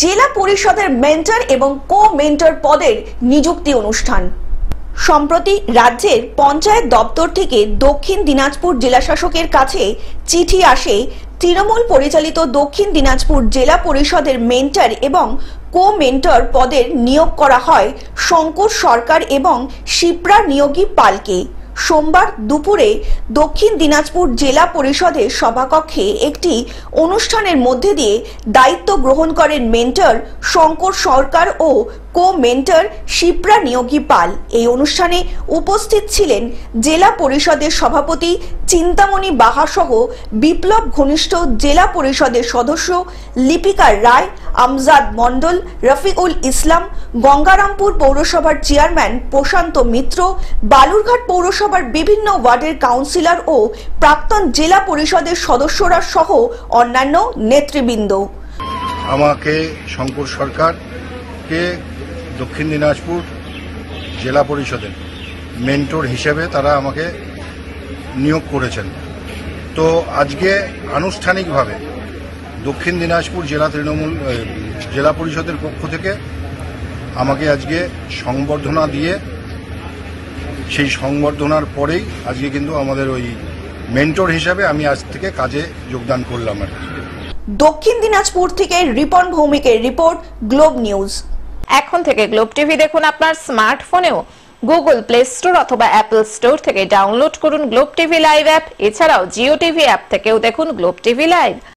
জেলা পরিষদের মেন্টর এবং কো মেন্টর পদের নিযুক্তি অনুষ্ঠান। সম্প্রতি রাজ্যের পঞ্চায়েত দপ্তর থেকে দক্ষিণ দিনাজপুর জেলাশাসকের কাছে চিঠি আসে তৃণমূল পরিচালিত দক্ষিণ দিনাজপুর জেলা পরিষদের মেন্টর এবং কো মেন্টর পদের নিয়োগ করা হয় শঙ্কর সরকার এবং শিপ্রা নিয়োগী পালকে। সোমবার দুপুরে দক্ষিণ দিনাজপুর জেলা পরিষদের সভাকক্ষে একটি অনুষ্ঠানের মধ্যে দিয়ে দায়িত্ব গ্রহণ করেন মেন্টর শঙ্কর সরকার ও কো মেন্টর শিপ্রা নিয়োগী পাল। এই অনুষ্ঠানে উপস্থিত ছিলেন জেলা পরিষদের সভাপতি চিন্তামণি বাহা সহ বিপ্লব ঘনিষ্ঠ জেলা পরিষদের সদস্য লিপিকা রায়, আমজাদ মণ্ডল, রফিকুল ইসলাম, গঙ্গারামপুর পৌরসভার চেয়ারম্যান প্রশান্ত মিত্র, বালুরঘাট পৌরসভার বিভিন্ন ওয়ার্ডের কাউন্সিলর ও প্রাক্তন জেলা পরিষদের সদস্যরা সহ অন্যান্য নেতৃবৃন্দ। আমাকে শঙ্কর সরকারকে দক্ষিণ দিনাজপুর জেলা পরিষদের মেন্টর হিসেবে তারা আমাকে নিয়োগ করেছেন। তো আজকে আনুষ্ঠানিকভাবে দক্ষিণ দিনাজপুর জেলা পরিষদের পক্ষ থেকে আমাকে আজকে সংবর্ধনা দিয়ে সেই সংবর্ধনার পরেই আজকে কিন্তু আমাদের ওই মেন্টর হিসাবে আমি আজ থেকে কাজে যোগদান করলাম। আর দক্ষিণ দিনাজপুর থেকে রিপন ভৌমিকের রিপোর্ট, গ্লোব নিউজ। এখন থেকে গ্লোব টিভি দেখুন আপনার স্মার্টফোনেও। গুগল প্লে স্টোর অথবা অ্যাপল স্টোর থেকে ডাউনলোড করুন গ্লোব টিভি লাইভ অ্যাপ। এছাড়াও জিও টিভি অ্যাপ থেকেও দেখুন গ্লোব টিভি লাইভ।